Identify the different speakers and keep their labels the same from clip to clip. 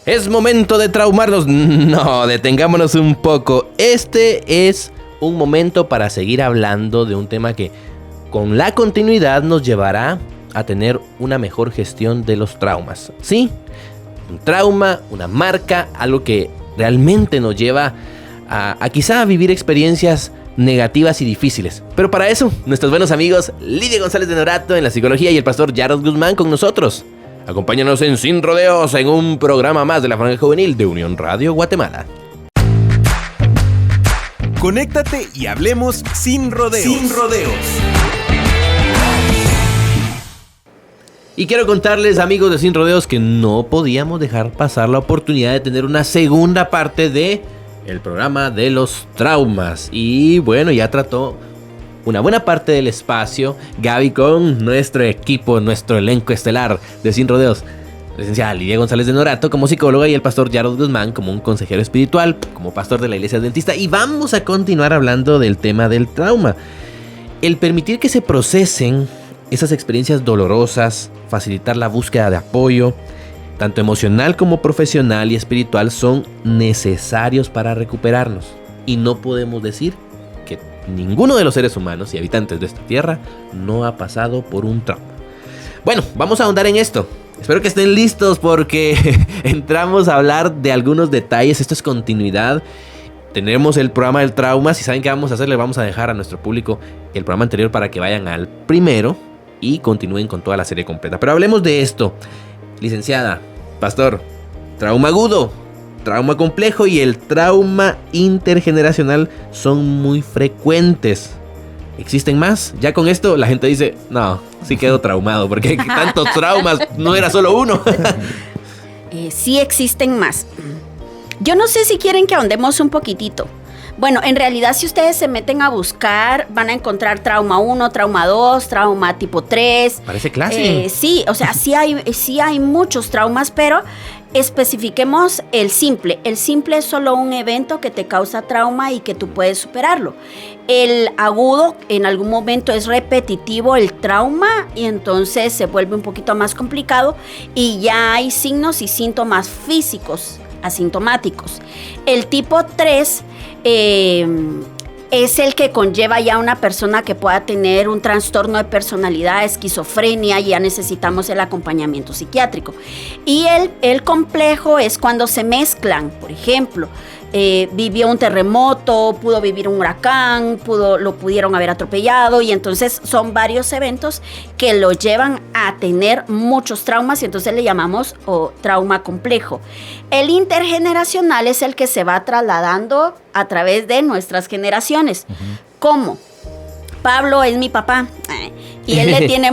Speaker 1: Es momento de traumarnos. No, detengámonos un poco. Este es un momento para seguir hablando de un tema que con la continuidad nos llevará a tener una mejor gestión de los traumas. Sí, un trauma, una marca, algo que realmente nos lleva a quizá vivir experiencias negativas y difíciles. Pero para eso, nuestros buenos amigos Lidia González de Norato en la psicología y el pastor Jarrod Guzmán con nosotros. Acompáñanos en Sin Rodeos en un programa más de la Franja Juvenil de Unión Radio Guatemala.
Speaker 2: Conéctate y hablemos sin rodeos. Sin rodeos.
Speaker 1: Y quiero contarles, amigos de Sin Rodeos, que no podíamos dejar pasar la oportunidad de tener una segunda parte de el programa de los traumas. Y bueno, ya trató una buena parte del espacio Gaby con nuestro equipo, nuestro elenco estelar de Sin Rodeos. Licenciada Lidia González de Norato como psicóloga y el pastor Jarrod Guzmán como un consejero espiritual, como pastor de la iglesia adventista. Y vamos a continuar hablando del tema del trauma. El permitir que se procesen esas experiencias dolorosas, facilitar la búsqueda de apoyo, tanto emocional como profesional y espiritual, son necesarios para recuperarnos. Y no podemos decir que ninguno de los seres humanos y habitantes de esta tierra no ha pasado por un trauma. Bueno, vamos a ahondar en esto. Espero que estén listos porque entramos a hablar de algunos detalles. Esto es continuidad. Tenemos el programa del trauma. Si saben qué vamos a hacer, les vamos a dejar a nuestro público el programa anterior para que vayan al primero y continúen con toda la serie completa. Pero hablemos de esto. Licenciada, pastor, trauma agudo, trauma complejo y el trauma intergeneracional son muy frecuentes. ¿Existen más? Ya con esto la gente dice, no, sí quedo traumado porque tantos traumas, no era solo uno.
Speaker 3: Sí existen más. Yo no sé si quieren que ahondemos un poquitito. Bueno, en realidad si ustedes se meten a buscar, van a encontrar trauma 1, trauma 2, trauma tipo 3.
Speaker 1: Parece clase.
Speaker 3: Sí, o sea, sí hay muchos traumas, pero especifiquemos el simple. El simple es solo un evento que te causa trauma y que tú puedes superarlo. El agudo, en algún momento es repetitivo el trauma y entonces se vuelve un poquito más complicado y ya hay signos y síntomas físicos asintomáticos. El tipo 3 es el que conlleva ya una persona que pueda tener un trastorno de personalidad, esquizofrenia, y ya necesitamos el acompañamiento psiquiátrico. Y el complejo es cuando se mezclan, por ejemplo, vivió un terremoto, pudo vivir un huracán, lo pudieron haber atropellado, y entonces son varios eventos que lo llevan a tener muchos traumas y entonces le llamamos trauma complejo. El intergeneracional es el que se va trasladando a través de nuestras generaciones. Uh-huh. ¿Cómo? Pablo es mi papá y él le tiene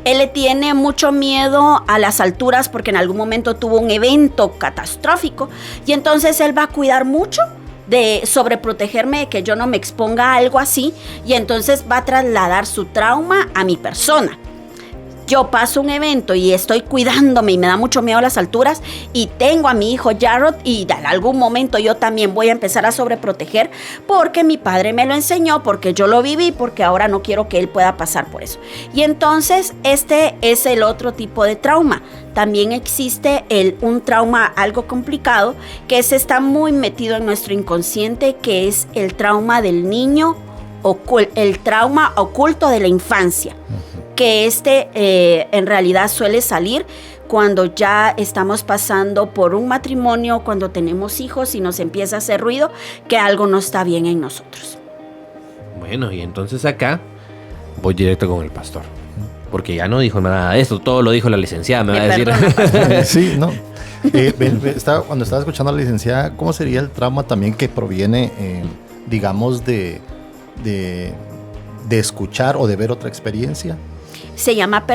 Speaker 3: él le tiene mucho miedo a las alturas porque en algún momento tuvo un evento catastrófico y entonces él va a cuidar mucho de sobreprotegerme, de que yo no me exponga a algo así, y entonces va a trasladar su trauma a mi persona. Yo paso un evento y estoy cuidándome y me da mucho miedo a las alturas y tengo a mi hijo Jarrod y en algún momento yo también voy a empezar a sobreproteger porque mi padre me lo enseñó, porque yo lo viví, porque ahora no quiero que él pueda pasar por eso. Y entonces este es el otro tipo de trauma. También existe un trauma algo complicado que está muy metido en nuestro inconsciente, que es el trauma del niño, el trauma oculto de la infancia. Que en realidad suele salir cuando ya estamos pasando por un matrimonio, cuando tenemos hijos y nos empieza a hacer ruido que algo no está bien en nosotros.
Speaker 1: Bueno, y entonces acá voy directo con el pastor, porque ya no dijo nada de esto, todo lo dijo la licenciada, me va a decir.
Speaker 4: Sí, no. Cuando estaba escuchando a la licenciada, ¿cómo sería el trauma también que proviene, digamos, de escuchar o de ver otra experiencia?
Speaker 3: Se llama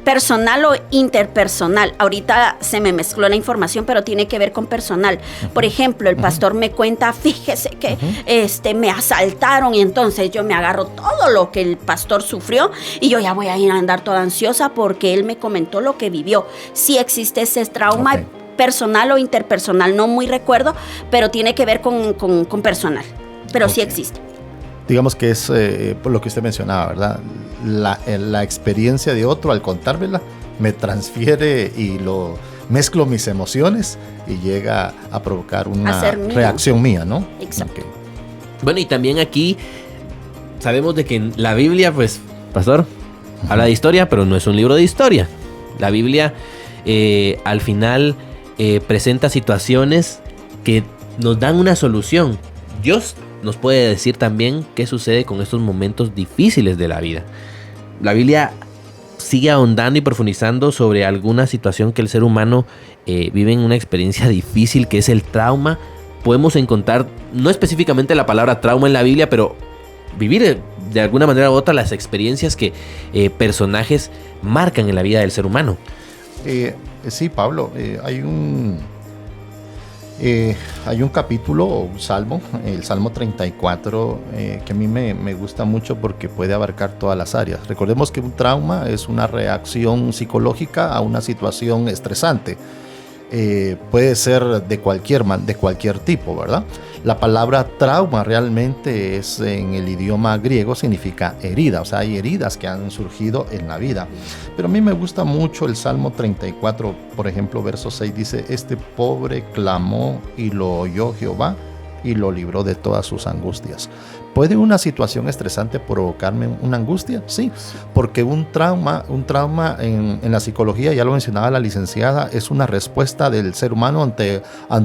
Speaker 3: personal o interpersonal. Ahorita se me mezcló la información, pero tiene que ver con personal. Por ejemplo, el pastor me cuenta, fíjese que me asaltaron y entonces yo me agarro todo lo que el pastor sufrió y yo ya voy a ir a andar toda ansiosa porque él me comentó lo que vivió. Sí existe ese trauma personal o interpersonal, no muy recuerdo, pero tiene que ver con personal. Pero sí existe.
Speaker 4: Digamos que es por lo que usted mencionaba, ¿verdad? La experiencia de otro al contármela me transfiere y mezclo mis emociones y llega a provocar una
Speaker 3: reacción
Speaker 4: mía, ¿no?
Speaker 3: Exacto.
Speaker 4: Okay.
Speaker 1: Bueno, y también aquí sabemos de que en la Biblia, pues, pastor, habla de historia, pero no es un libro de historia. La Biblia al final presenta situaciones que nos dan una solución. Dios nos puede decir también qué sucede con estos momentos difíciles de la vida. La Biblia sigue ahondando y profundizando sobre alguna situación que el ser humano vive en una experiencia difícil, que es el trauma. Podemos encontrar, no específicamente la palabra trauma en la Biblia, pero vivir de alguna manera u otra las experiencias que personajes marcan en la vida del ser humano.
Speaker 4: Sí, Pablo, hay un capítulo o un salmo, el Salmo 34, que a mí me gusta mucho porque puede abarcar todas las áreas. Recordemos que un trauma es una reacción psicológica a una situación estresante. Puede ser de cualquier tipo, ¿verdad? La palabra trauma realmente es, en el idioma griego, significa herida. O sea, hay heridas que han surgido en la vida. Pero a mí me gusta mucho el Salmo 34, por ejemplo, verso 6 dice: este pobre clamó y lo oyó Jehová y lo libró de todas sus angustias. ¿Puede una situación estresante provocarme una angustia? Sí, porque un trauma en la psicología, ya lo mencionaba la licenciada, es una respuesta del ser humano ante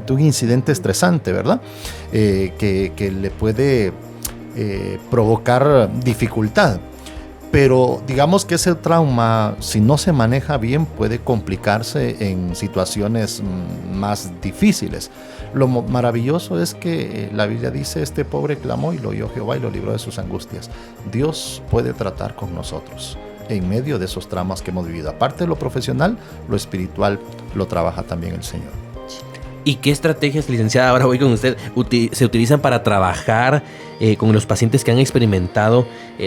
Speaker 4: un incidente estresante, ¿verdad? Que le puede provocar dificultad. Pero digamos que ese trauma, si no se maneja bien, puede complicarse en situaciones más difíciles. Lo maravilloso es que la Biblia dice: este pobre clamó y lo oyó Jehová y lo libró de sus angustias. Dios puede tratar con nosotros en medio de esos traumas que hemos vivido. Aparte de lo profesional, lo espiritual lo trabaja también el Señor.
Speaker 1: ¿Y qué estrategias, licenciada, ahora voy con usted, se utilizan para trabajar con los pacientes que han experimentado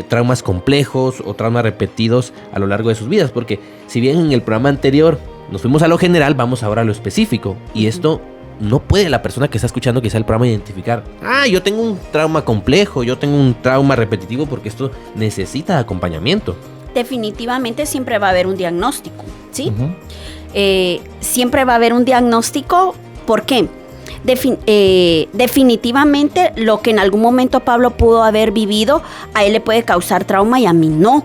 Speaker 1: traumas complejos o traumas repetidos a lo largo de sus vidas? Porque si bien en el programa anterior nos fuimos a lo general, vamos ahora a lo específico. Y esto no puede la persona que está escuchando quizá el programa identificar: yo tengo un trauma complejo, yo tengo un trauma repetitivo, porque esto necesita acompañamiento.
Speaker 3: Definitivamente siempre va a haber un diagnóstico, ¿sí? Siempre va a haber un diagnóstico. ¿Por qué? Definitivamente lo que en algún momento Pablo pudo haber vivido, a él le puede causar trauma y a mí no.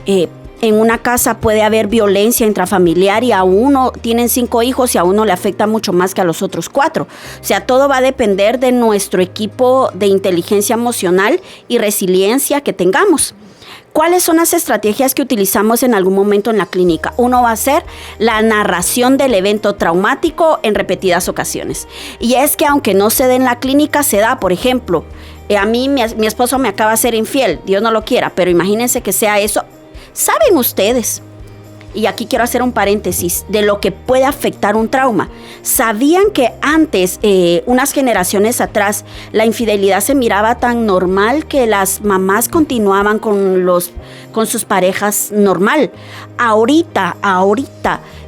Speaker 3: En una casa puede haber violencia intrafamiliar y a uno tienen 5 hijos y a uno le afecta mucho más que a los otros 4. O sea, todo va a depender de nuestro equipo de inteligencia emocional y resiliencia que tengamos. ¿Cuáles son las estrategias que utilizamos en algún momento en la clínica? Uno va a ser la narración del evento traumático en repetidas ocasiones. Y es que aunque no se dé en la clínica, se da, por ejemplo, a mí mi esposo me acaba de ser infiel, Dios no lo quiera, pero imagínense que sea eso. ¿Saben ustedes? Y aquí quiero hacer un paréntesis de lo que puede afectar un trauma. ¿Sabían que antes, unas generaciones atrás, la infidelidad se miraba tan normal que las mamás continuaban con sus parejas normal? Ahorita,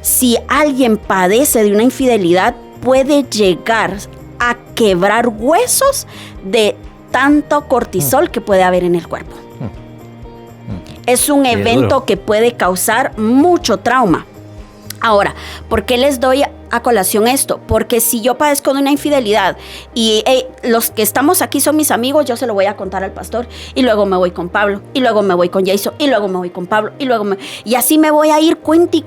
Speaker 3: si alguien padece de una infidelidad, puede llegar a quebrar huesos de tanto cortisol que puede haber en el cuerpo. Es un evento que puede causar mucho trauma. Ahora, ¿por qué les doy a colación esto? Porque si yo padezco de una infidelidad y los que estamos aquí son mis amigos, yo se lo voy a contar al pastor y luego me voy con Pablo y luego me voy con Jason y luego me voy con Pablo y así me voy a ir cuente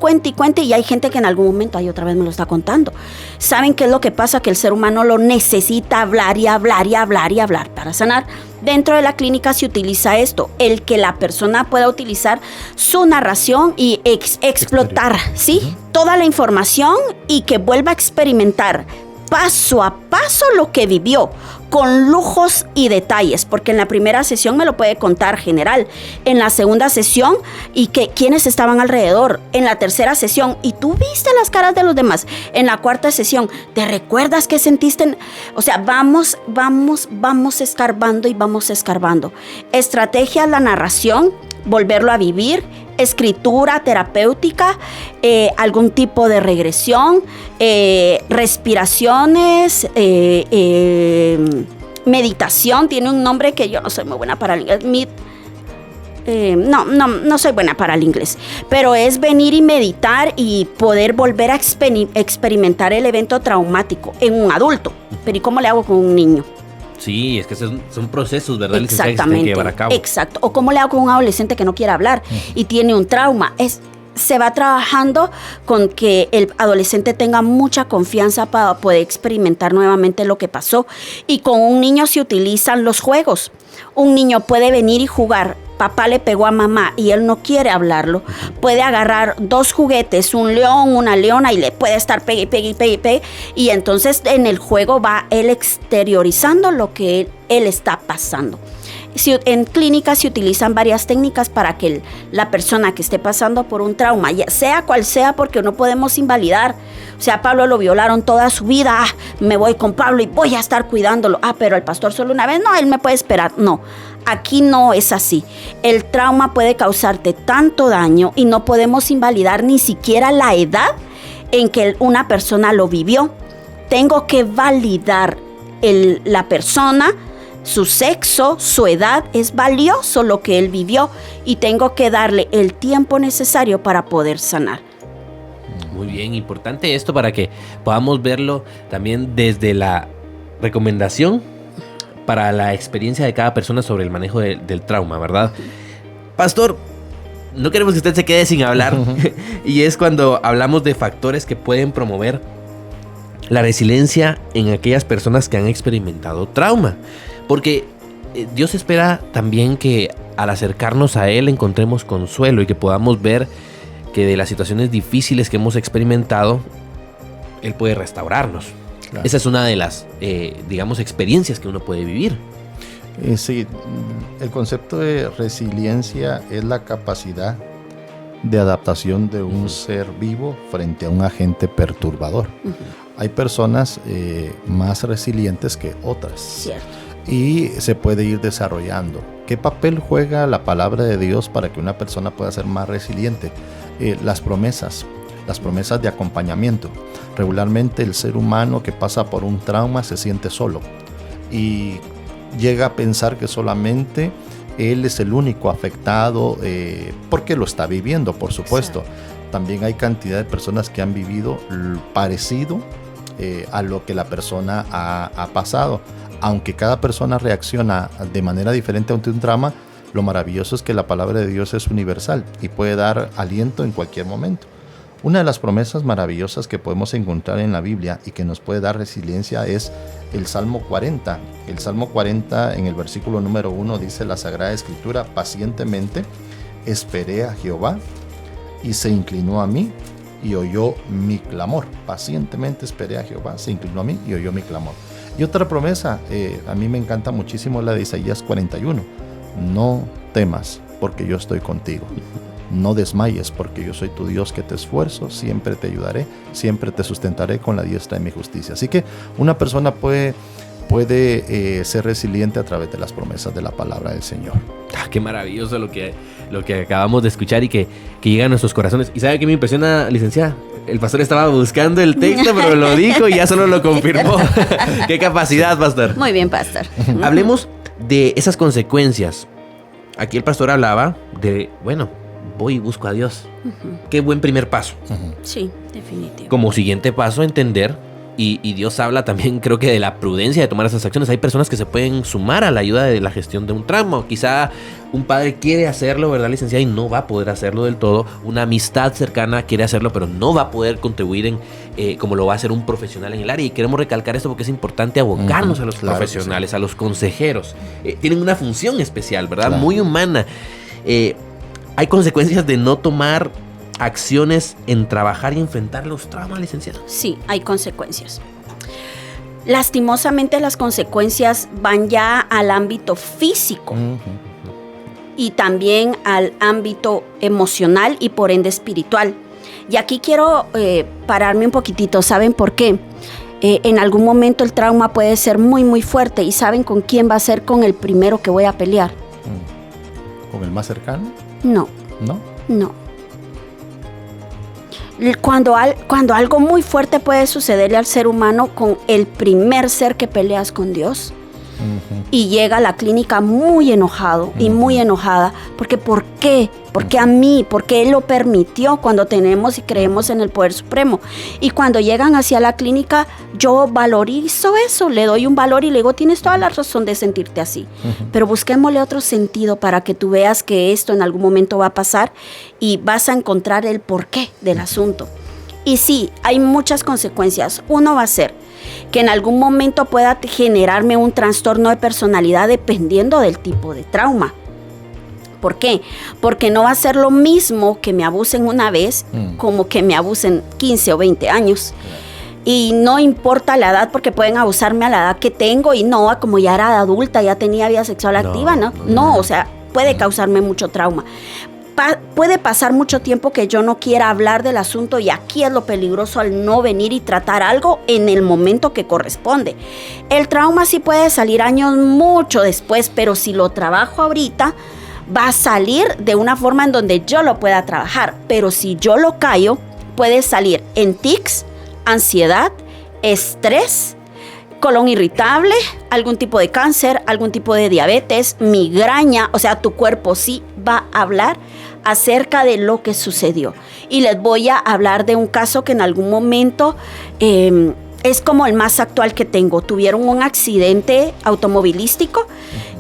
Speaker 3: y hay gente que en algún momento otra vez me lo está contando. ¿Saben qué es lo que pasa? Que el ser humano lo necesita hablar para sanar. Dentro de la clínica se utiliza esto, el que la persona pueda utilizar su narración y explotar, ¿sí? Toda la información y que vuelva a experimentar paso a paso lo que vivió, con lujos y detalles, porque en la primera sesión me lo puede contar general, en la segunda sesión y que quiénes estaban alrededor, en la tercera sesión y tú viste las caras de los demás, en la cuarta sesión, ¿te recuerdas qué sentiste? O sea, vamos escarbando y vamos escarbando. Estrategia, la narración, volverlo a vivir, escritura terapéutica, algún tipo de regresión, respiraciones, meditación, tiene un nombre que yo no soy muy buena para el inglés, no soy buena para el inglés, pero es venir y meditar y poder volver a experimentar el evento traumático en un adulto. Pero ¿y cómo le hago con un niño?
Speaker 1: Sí, es que son procesos, ¿verdad?
Speaker 3: Exactamente.
Speaker 1: Que se tienen que llevar a cabo.
Speaker 3: Exacto. O cómo le hago con un adolescente que no quiere hablar y tiene un trauma. Se va trabajando con que el adolescente tenga mucha confianza para poder experimentar nuevamente lo que pasó. Y con un niño se utilizan los juegos. Un niño puede venir y jugar. Papá le pegó a mamá y él no quiere hablarlo. Puede agarrar 2 juguetes, un león, una leona, y le puede estar pegue. Y entonces en el juego va él exteriorizando lo que él está pasando. En clínica se utilizan varias técnicas para que la persona que esté pasando por un trauma, ya sea cual sea, porque no podemos invalidar. O sea, a Pablo lo violaron toda su vida, me voy con Pablo y voy a estar cuidándolo. Pero el pastor solo una vez, no, él me puede esperar. No, aquí no es así. El trauma puede causarte tanto daño y no podemos invalidar ni siquiera la edad en que una persona lo vivió. Tengo que validar la persona, su sexo, su edad. Es valioso lo que él vivió y tengo que darle el tiempo necesario para poder sanar.
Speaker 1: Muy bien, importante esto para que podamos verlo también desde la recomendación para la experiencia de cada persona sobre el manejo del trauma, ¿verdad? Pastor, no queremos que usted se quede sin hablar. Y es cuando hablamos de factores que pueden promover la resiliencia en aquellas personas que han experimentado trauma. Porque Dios espera también que al acercarnos a Él encontremos consuelo y que podamos ver que de las situaciones difíciles que hemos experimentado, Él puede restaurarnos. Claro. Esa es una de las, experiencias que uno puede vivir.
Speaker 4: Sí, el concepto de resiliencia es la capacidad de adaptación de un ser vivo frente a un agente perturbador. Hay personas más resilientes que otras. Cierto. Y se puede ir desarrollando. ¿Qué papel juega la palabra de Dios para que una persona pueda ser más resiliente? Las promesas de acompañamiento. Regularmente el ser humano que pasa por un trauma se siente solo y llega a pensar que solamente él es el único afectado porque lo está viviendo, por supuesto. Exacto. También hay cantidad de personas que han vivido parecido a lo que la persona ha pasado. Aunque cada persona reacciona de manera diferente ante un trauma, lo maravilloso es que la palabra de Dios es universal y puede dar aliento en cualquier momento. Una de las promesas maravillosas que podemos encontrar en la Biblia y que nos puede dar resiliencia es el Salmo 40. El Salmo 40 en el versículo número 1 dice la Sagrada Escritura: pacientemente esperé a Jehová y se inclinó a mí y oyó mi clamor. Pacientemente esperé a Jehová, se inclinó a mí y oyó mi clamor. Y otra promesa, a mí me encanta muchísimo la de Isaías 41. No temas, porque yo estoy contigo. No desmayes, porque yo soy tu Dios que te esfuerzo, siempre te ayudaré, siempre te sustentaré con la diestra de mi justicia. Así que una persona puede ser resiliente a través de las promesas de la palabra del Señor.
Speaker 1: Qué maravilloso lo que acabamos de escuchar y que llega a nuestros corazones. ¿Y sabe qué me impresiona, licenciada? El pastor estaba buscando el texto, pero lo dijo y ya solo lo confirmó. ¡Qué capacidad, pastor!
Speaker 3: Muy bien, pastor.
Speaker 1: Hablemos de esas consecuencias. Aquí el pastor hablaba de, voy y busco a Dios. Qué buen primer paso.
Speaker 3: Sí, definitivo.
Speaker 1: Como siguiente paso, entender, y Dios habla también, creo que de la prudencia de tomar esas acciones. Hay personas que se pueden sumar a la ayuda de la gestión de un trauma. O quizá un padre quiere hacerlo, ¿verdad, licenciada? Y no va a poder hacerlo del todo. Una amistad cercana quiere hacerlo, pero no va a poder contribuir como lo va a hacer un profesional en el área. Y queremos recalcar esto porque es importante abocarnos a los profesionales, a los consejeros. Tienen una función especial, ¿verdad? Claro. Muy humana. Hay consecuencias de no tomar acciones en trabajar y enfrentar los traumas, licenciado.
Speaker 3: Sí, hay consecuencias. Lastimosamente las consecuencias van ya al ámbito físico y también al ámbito emocional y por ende espiritual. Y aquí quiero pararme un poquitito. ¿Saben por qué? En algún momento el trauma puede ser muy, muy fuerte. ¿Y saben con quién va a ser? Con el primero que voy a pelear.
Speaker 4: ¿Con el más cercano?
Speaker 3: No.
Speaker 4: ¿No?
Speaker 3: No. Cuando algo muy fuerte puede sucederle al ser humano, con el primer ser que peleas con Dios. Y llega a la clínica muy enojado y muy enojada, porque ¿por qué? ¿Por qué a mí? ¿Por qué él lo permitió cuando tenemos y creemos en el poder supremo? Y cuando llegan hacia la clínica, yo valorizo eso, le doy un valor y le digo, tienes toda la razón de sentirte así, pero busquémosle otro sentido para que tú veas que esto en algún momento va a pasar y vas a encontrar el porqué del asunto. Y sí, hay muchas consecuencias. Uno va a ser que en algún momento pueda generarme un trastorno de personalidad dependiendo del tipo de trauma. ¿Por qué? Porque no va a ser lo mismo que me abusen una vez como que me abusen 15 o 20 años. Y no importa la edad, porque pueden abusarme a la edad que tengo y no, como ya era adulta, ya tenía vida sexual activa, ¿no? O sea, puede causarme mucho trauma. Puede pasar mucho tiempo que yo no quiera hablar del asunto y aquí es lo peligroso al no venir y tratar algo en el momento que corresponde. El trauma sí puede salir años mucho después, pero si lo trabajo ahorita, va a salir de una forma en donde yo lo pueda trabajar. Pero si yo lo callo, puede salir en tics, ansiedad, estrés, colon irritable, algún tipo de cáncer, algún tipo de diabetes, migraña. O sea, tu cuerpo sí va a hablar acerca de lo que sucedió. Y les voy a hablar de un caso que en algún momento es como el más actual que tengo. Tuvieron un accidente automovilístico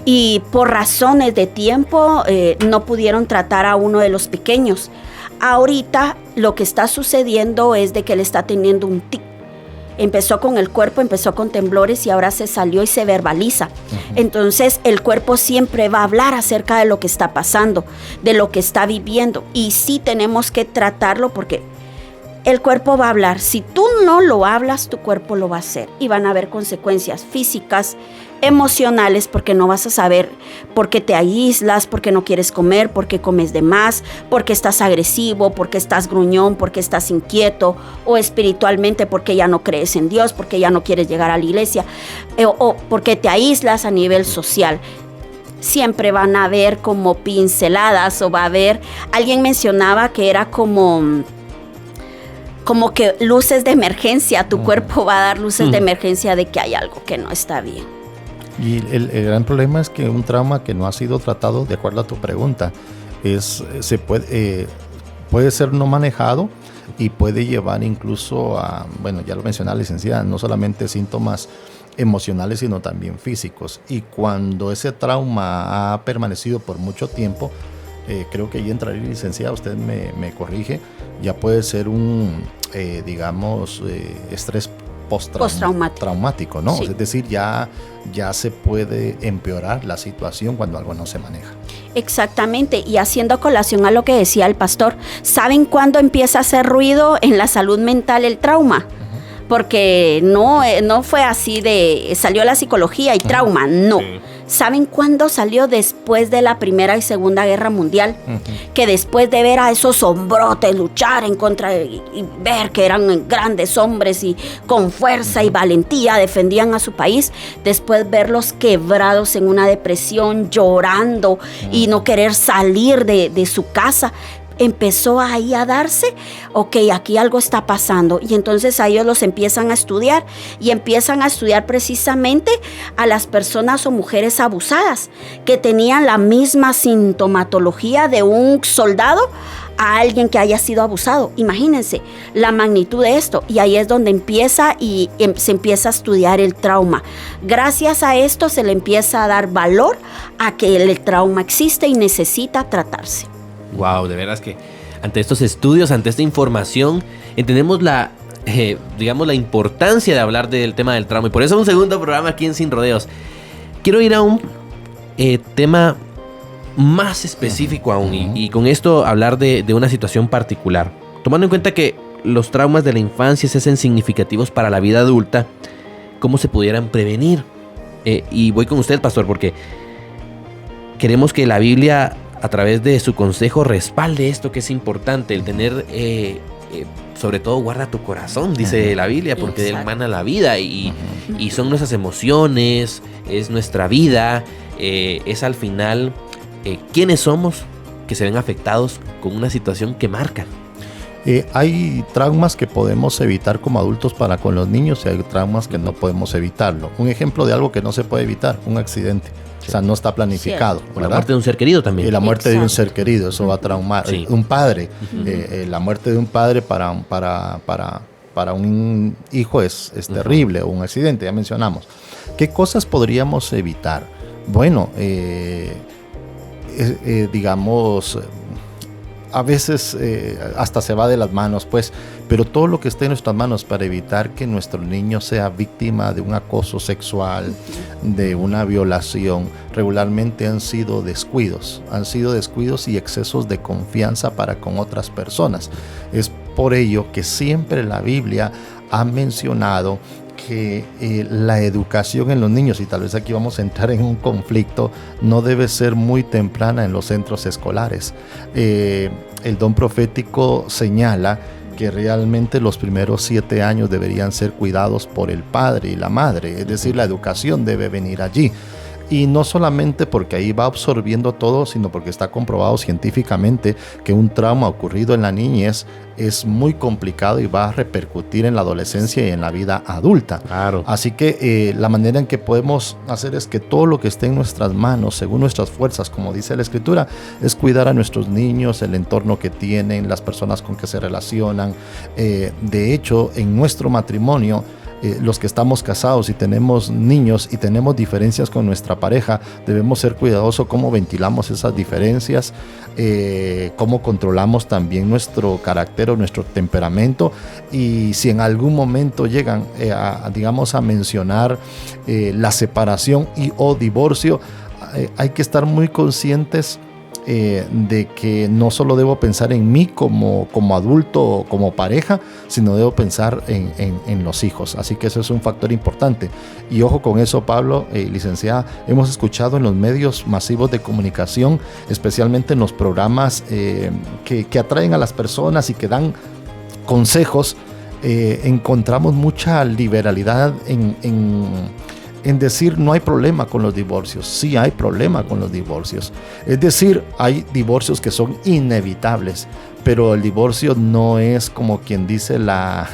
Speaker 3: y por razones de tiempo no pudieron tratar a uno de los pequeños. Ahorita lo que está sucediendo es de que él está teniendo un tic. Empezó con el cuerpo, empezó con temblores y ahora se salió y se verbaliza. Entonces el cuerpo siempre va a hablar acerca de lo que está pasando, de lo que está viviendo. Y sí tenemos que tratarlo porque el cuerpo va a hablar. Si tú no lo hablas, tu cuerpo lo va a hacer. Y van a haber consecuencias físicas, emocionales, porque no vas a saber por qué te aíslas, por qué no quieres comer, por qué comes de más, por qué estás agresivo, por qué estás gruñón, por qué estás inquieto, o espiritualmente porque ya no crees en Dios, porque ya no quieres llegar a la iglesia, o porque te aíslas a nivel social. Siempre van a haber como pinceladas o va a haber, alguien mencionaba que era como que luces de emergencia, tu cuerpo va a dar luces de emergencia de que hay algo que no está bien.
Speaker 4: Y el gran problema es que un trauma que no ha sido tratado, de acuerdo a tu pregunta, puede ser no manejado y puede llevar incluso a, bueno, ya lo mencionaba la licenciada, no solamente síntomas emocionales, sino también físicos. Y cuando ese trauma ha permanecido por mucho tiempo, creo que ahí entraría, licenciada, usted me corrige, ya puede ser un, estrés postraumático, ¿no? Sí. Es decir, ya se puede empeorar la situación cuando algo no se maneja.
Speaker 3: Exactamente, y haciendo colación a lo que decía el pastor, ¿saben cuándo empieza a hacer ruido en la salud mental el trauma? Porque no fue así de salió la psicología y trauma, no. ¿Saben cuándo salió? Después de la Primera y Segunda Guerra Mundial, que después de ver a esos hombrotes luchar en contra y ver que eran grandes hombres y con fuerza y valentía defendían a su país, después verlos quebrados en una depresión, llorando y no querer salir de su casa, empezó ahí a darse, ok, aquí algo está pasando, y entonces a ellos los empiezan a estudiar, y empiezan a estudiar precisamente a las personas o mujeres abusadas, que tenían la misma sintomatología de un soldado a alguien que haya sido abusado. Imagínense la magnitud de esto, y ahí es donde se empieza a estudiar el trauma. Gracias a esto se le empieza a dar valor a que el trauma existe y necesita tratarse.
Speaker 1: Wow, de veras que ante estos estudios, ante esta información, entendemos la importancia de hablar del tema del trauma. Y por eso un segundo programa aquí en Sin Rodeos. Quiero ir a un tema más específico aún, y con esto hablar de una situación particular. Tomando en cuenta que los traumas de la infancia se hacen significativos para la vida adulta, ¿cómo se pudieran prevenir? Y voy con usted, pastor, porque queremos que la Biblia, a través de su consejo, respalde esto que es importante, el tener, sobre todo, guarda tu corazón, dice la Biblia, porque de él emana la vida, y son nuestras emociones, es nuestra vida, es al final quiénes somos que se ven afectados con una situación que marca.
Speaker 4: Hay traumas que podemos evitar como adultos para con los niños y hay traumas que no podemos evitarlo. Un ejemplo de algo que no se puede evitar, un accidente. Sí. O sea, no está planificado.
Speaker 1: O la muerte de un ser querido también.
Speaker 4: Y la muerte de un ser querido, eso va a traumar. Sí. Un padre, la muerte de un padre para un hijo es terrible, o un accidente, ya mencionamos. ¿Qué cosas podríamos evitar? Bueno, digamos, a veces hasta se va de las manos, pues, pero todo lo que esté en nuestras manos para evitar que nuestro niño sea víctima de un acoso sexual, de una violación, regularmente han sido descuidos y excesos de confianza para con otras personas. Es por ello que siempre la Biblia ha mencionado que la educación en los niños, y tal vez aquí vamos a entrar en un conflicto, no debe ser muy temprana en los centros escolares. El don profético señala que realmente los primeros 7 años deberían ser cuidados por el padre y la madre, es decir, la educación debe venir allí. Y no solamente porque ahí va absorbiendo todo, sino porque está comprobado científicamente que un trauma ocurrido en la niñez es muy complicado y va a repercutir en la adolescencia y en la vida adulta.
Speaker 1: Claro.
Speaker 4: Así que la manera en que podemos hacer es que todo lo que esté en nuestras manos, según nuestras fuerzas, como dice la Escritura, es cuidar a nuestros niños, el entorno que tienen, las personas con que se relacionan. De hecho, en nuestro matrimonio, los que estamos casados y tenemos niños y tenemos diferencias con nuestra pareja, debemos ser cuidadosos cómo ventilamos esas diferencias, cómo controlamos también nuestro carácter o nuestro temperamento, y si en algún momento llegan a mencionar la separación y o divorcio, hay que estar muy conscientes de que no solo debo pensar en mí como adulto o como pareja, sino debo pensar en los hijos. Así que eso es un factor importante. Y ojo con eso, Pablo, licenciada, hemos escuchado en los medios masivos de comunicación, especialmente en los programas que atraen a las personas y que dan consejos, encontramos mucha liberalidad en decir no hay problema con los divorcios. Sí hay problema con los divorcios. Es decir, hay divorcios que son inevitables, pero el divorcio no es como quien dice la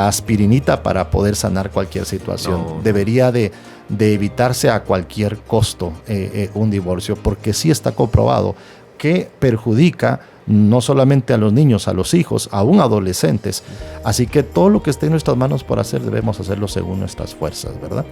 Speaker 4: aspirinita para poder sanar cualquier situación. No. Debería de evitarse a cualquier costo un divorcio, porque sí está comprobado que perjudica no solamente a los niños, a los hijos, aún adolescentes. Así que todo lo que esté en nuestras manos por hacer, debemos hacerlo según nuestras fuerzas, ¿verdad?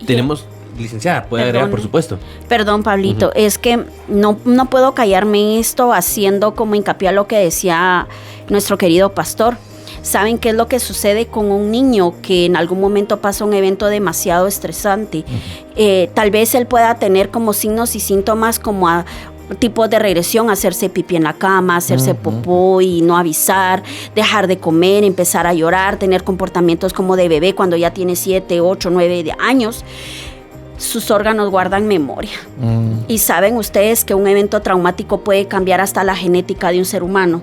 Speaker 1: Tenemos, licenciada, puede agregar, por supuesto.
Speaker 3: Perdón, Pablito, es que no puedo callarme esto haciendo como hincapié a lo que decía nuestro querido pastor. ¿Saben qué es lo que sucede con un niño que en algún momento pasa un evento demasiado estresante? Tal vez él pueda tener como signos y síntomas como tipos de regresión, hacerse pipí en la cama, hacerse popó y no avisar, dejar de comer, empezar a llorar, tener comportamientos como de bebé cuando ya tiene 7, 8, 9 años. Sus órganos guardan memoria. Y saben ustedes que un evento traumático puede cambiar hasta la genética de un ser humano.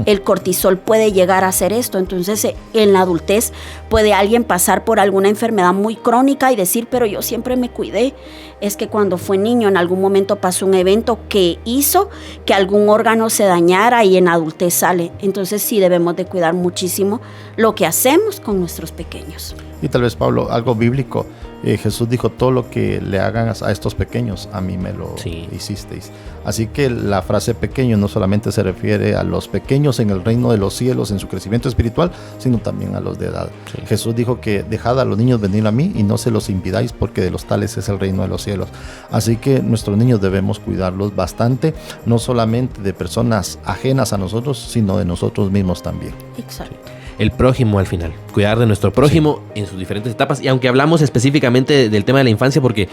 Speaker 3: El cortisol puede llegar a hacer esto. Entonces, en la adultez puede alguien pasar por alguna enfermedad muy crónica y decir, pero yo siempre me cuidé. Es que cuando fue niño, en algún momento pasó un evento que hizo que algún órgano se dañara y en adultez sale. Entonces, sí debemos de cuidar muchísimo lo que hacemos con nuestros pequeños.
Speaker 4: Y tal vez, Pablo, algo bíblico. Jesús dijo, todo lo que le hagan a estos pequeños, a mí me lo hicisteis. Así que la frase pequeño no solamente se refiere a los pequeños en el reino de los cielos, en su crecimiento espiritual, sino también a los de edad. Sí. Jesús dijo que dejad a los niños venir a mí y no se los impidáis, porque de los tales es el reino de los cielos. Así que nuestros niños debemos cuidarlos bastante, no solamente de personas ajenas a nosotros, sino de nosotros mismos también.
Speaker 3: Exacto.
Speaker 1: El prójimo al final, cuidar de nuestro prójimo en sus diferentes etapas. Y aunque hablamos específicamente del tema de la infancia, porque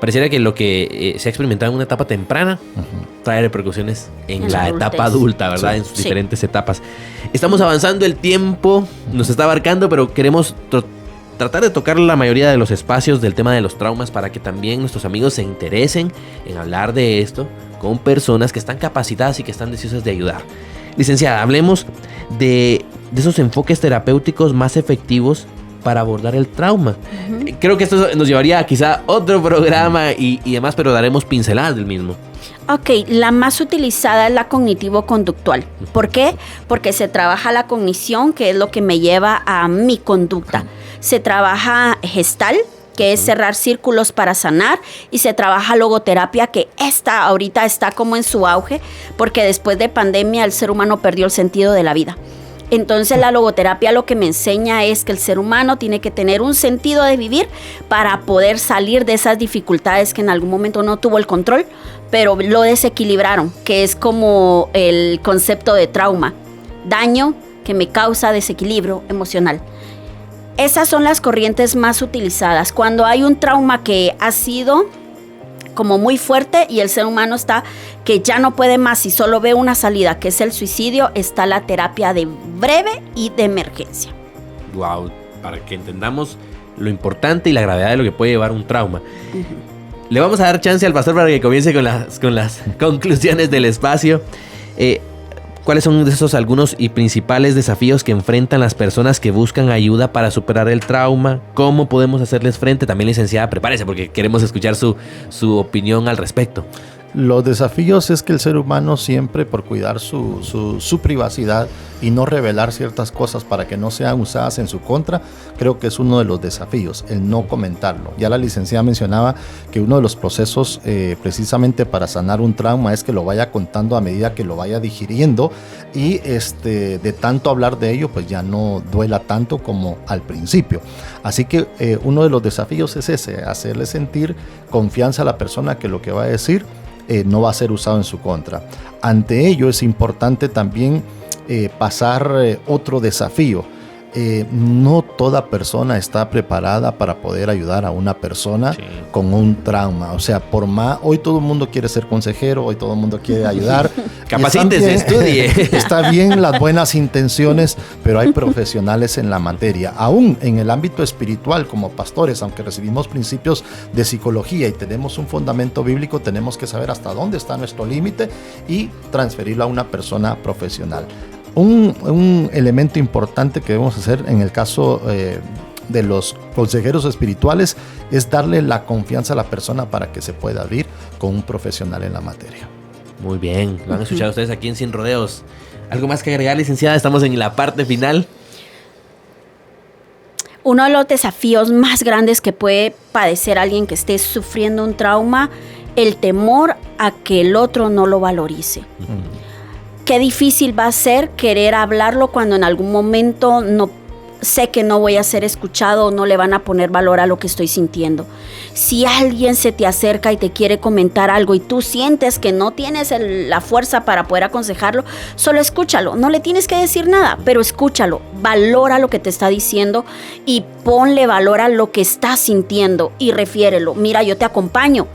Speaker 1: pareciera que lo que se ha experimentado en una etapa temprana trae repercusiones en la etapa adulta, ¿verdad? En sus diferentes etapas. Estamos avanzando, el tiempo nos está abarcando, pero queremos tratar de tocar la mayoría de los espacios del tema de los traumas para que también nuestros amigos se interesen en hablar de esto con personas que están capacitadas y que están deseosas de ayudar. Licenciada, hablemos de esos enfoques terapéuticos más efectivos para abordar el trauma. Creo que esto nos llevaría a quizá otro programa y demás, pero daremos pinceladas del mismo.
Speaker 3: Ok, la más utilizada es la cognitivo-conductual. ¿Por qué? Porque se trabaja la cognición, que es lo que me lleva a mi conducta. Se trabaja gestal, que es cerrar círculos para sanar, y se trabaja logoterapia, que ahorita está como en su auge, porque después de pandemia el ser humano perdió el sentido de la vida. Entonces la logoterapia lo que me enseña es que el ser humano tiene que tener un sentido de vivir para poder salir de esas dificultades que en algún momento no tuvo el control, pero lo desequilibraron, que es como el concepto de trauma, daño que me causa desequilibrio emocional. Esas son las corrientes más utilizadas. Cuando hay un trauma que ha sido como muy fuerte y el ser humano está que ya no puede más y solo ve una salida, que es el suicidio, está la terapia de breve y de emergencia.
Speaker 1: Wow, para que entendamos lo importante y la gravedad de lo que puede llevar un trauma. Uh-huh. Le vamos a dar chance al pastor para que comience con las conclusiones del espacio. ¿Cuáles son de esos algunos y principales desafíos que enfrentan las personas que buscan ayuda para superar el trauma? ¿Cómo podemos hacerles frente? También, licenciada, prepárese porque queremos escuchar su opinión al respecto.
Speaker 4: Los desafíos es que el ser humano siempre, por cuidar su privacidad y no revelar ciertas cosas para que no sean usadas en su contra, creo que es uno de los desafíos, el no comentarlo. Ya la licenciada mencionaba que uno de los procesos precisamente para sanar un trauma es que lo vaya contando a medida que lo vaya digiriendo y de tanto hablar de ello pues ya no duela tanto como al principio. Así que uno de los desafíos es ese, hacerle sentir confianza a la persona que lo que va a decir no va a ser usado en su contra. Ante ello es importante también pasar otro desafío. No toda persona está preparada para poder ayudar a una persona con un trauma. O sea, hoy todo el mundo quiere ser consejero, hoy todo el mundo quiere ayudar.
Speaker 1: Capacítese, estudie.
Speaker 4: Está bien las buenas intenciones, pero hay profesionales en la materia. Aún en el ámbito espiritual, como pastores, aunque recibimos principios de psicología y tenemos un fundamento bíblico, tenemos que saber hasta dónde está nuestro límite y transferirlo a una persona profesional. Un elemento importante que debemos hacer en el caso de los consejeros espirituales es darle la confianza a la persona para que se pueda abrir con un profesional en la materia.
Speaker 1: Muy bien, lo han escuchado ustedes aquí en Sin Rodeos. ¿Algo más que agregar, licenciada? Estamos en la parte final.
Speaker 3: Uno de los desafíos más grandes que puede padecer alguien que esté sufriendo un trauma, el temor a que el otro no lo valorice. Qué difícil va a ser querer hablarlo cuando en algún momento no sé que no voy a ser escuchado o no le van a poner valor a lo que estoy sintiendo. Si alguien se te acerca y te quiere comentar algo y tú sientes que no tienes la fuerza para poder aconsejarlo, solo escúchalo. No le tienes que decir nada, pero escúchalo. Valora lo que te está diciendo y ponle valor a lo que estás sintiendo y refiérelo. Mira, yo te acompaño,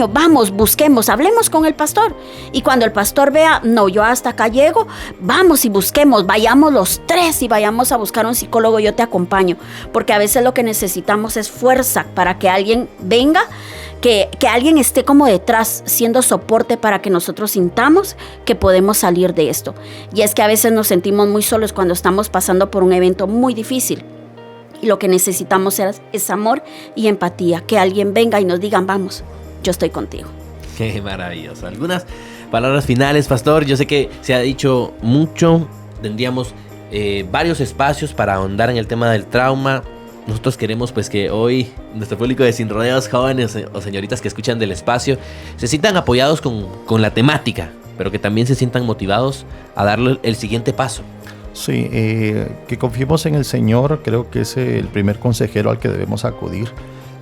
Speaker 3: vamos, busquemos, hablemos con el pastor. Y cuando el pastor vea, no, yo hasta acá llego, vamos y busquemos, vayamos los tres y vayamos a buscar un psicólogo, yo te acompaño. Porque a veces lo que necesitamos es fuerza para que alguien venga, que alguien esté como detrás, siendo soporte para que nosotros sintamos que podemos salir de esto. Y es que a veces nos sentimos muy solos cuando estamos pasando por un evento muy difícil. Y lo que necesitamos es amor y empatía. Que alguien venga y nos diga, vamos, yo estoy contigo.
Speaker 1: Qué maravilloso. Algunas palabras finales, pastor. Yo sé que se ha dicho mucho. Tendríamos varios espacios para ahondar en el tema del trauma. Nosotros queremos pues que hoy nuestro público de Sin Rodeos, jóvenes o señoritas que escuchan del espacio, se sientan apoyados con la temática, pero que también se sientan motivados a darle el siguiente paso.
Speaker 4: Sí, que confiemos en el Señor, creo que es el primer consejero al que debemos acudir.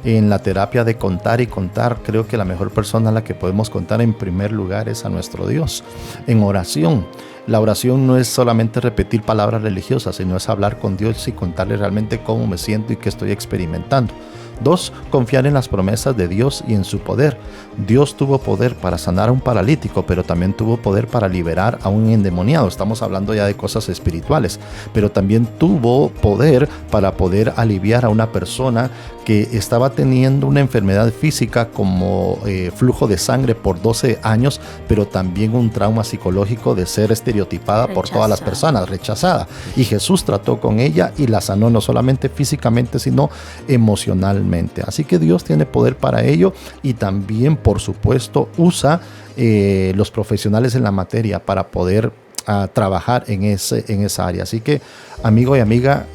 Speaker 4: En la terapia de contar y contar, creo que la mejor persona a la que podemos contar en primer lugar es a nuestro Dios. En oración, la oración no es solamente repetir palabras religiosas, sino es hablar con Dios y contarle realmente cómo me siento y qué estoy experimentando. 2, confiar en las promesas de Dios y en su poder. Dios tuvo poder para sanar a un paralítico, pero también tuvo poder para liberar a un endemoniado. Estamos hablando ya de cosas espirituales, pero también tuvo poder para poder aliviar a una persona que estaba teniendo una enfermedad física como flujo de sangre por 12 años, pero también un trauma psicológico de ser estereotipada por todas las personas, rechazada. Y Jesús trató con ella y la sanó no solamente físicamente, sino emocionalmente. emocionalmente. Así que Dios tiene poder para ello y también, por supuesto, usa los profesionales en la materia para poder trabajar en esa área. Así que, amigo y amiga,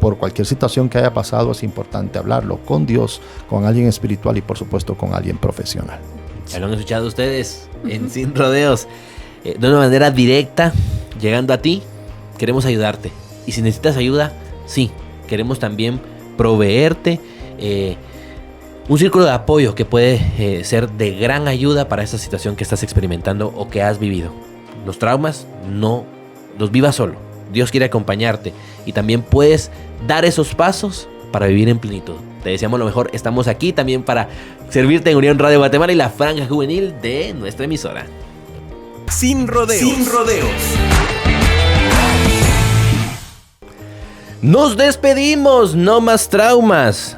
Speaker 4: por cualquier situación que haya pasado, es importante hablarlo con Dios, con alguien espiritual y, por supuesto, con alguien profesional.
Speaker 1: Ya lo han escuchado ustedes en Sin Rodeos. De una manera directa, llegando a ti, queremos ayudarte. Y si necesitas ayuda, sí, queremos también proveerte un círculo de apoyo que puede ser de gran ayuda para esa situación que estás experimentando o que has vivido. Los traumas no los vivas solo. Dios quiere acompañarte y también puedes dar esos pasos para vivir en plenitud. Te deseamos lo mejor. Estamos aquí también para servirte en Unión Radio Guatemala y la franja juvenil de nuestra emisora.
Speaker 2: Sin rodeos. Sin rodeos.
Speaker 1: Nos despedimos, no más traumas.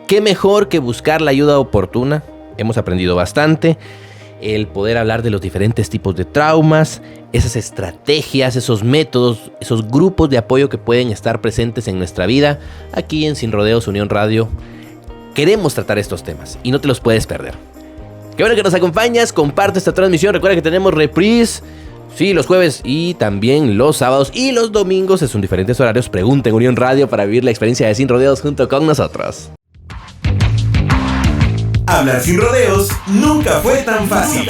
Speaker 1: Qué mejor que buscar la ayuda oportuna. Hemos aprendido bastante. El poder hablar de los diferentes tipos de traumas, esas estrategias, esos métodos, esos grupos de apoyo que pueden estar presentes en nuestra vida. Aquí en Sin Rodeos Unión Radio queremos tratar estos temas y no te los puedes perder. Qué bueno que nos acompañas, comparte esta transmisión. Recuerda que tenemos reprise, sí, los jueves y también los sábados y los domingos. En diferentes horarios. Pregunta en Unión Radio para vivir la experiencia de Sin Rodeos junto con nosotros.
Speaker 2: Hablar sin rodeos nunca fue tan fácil.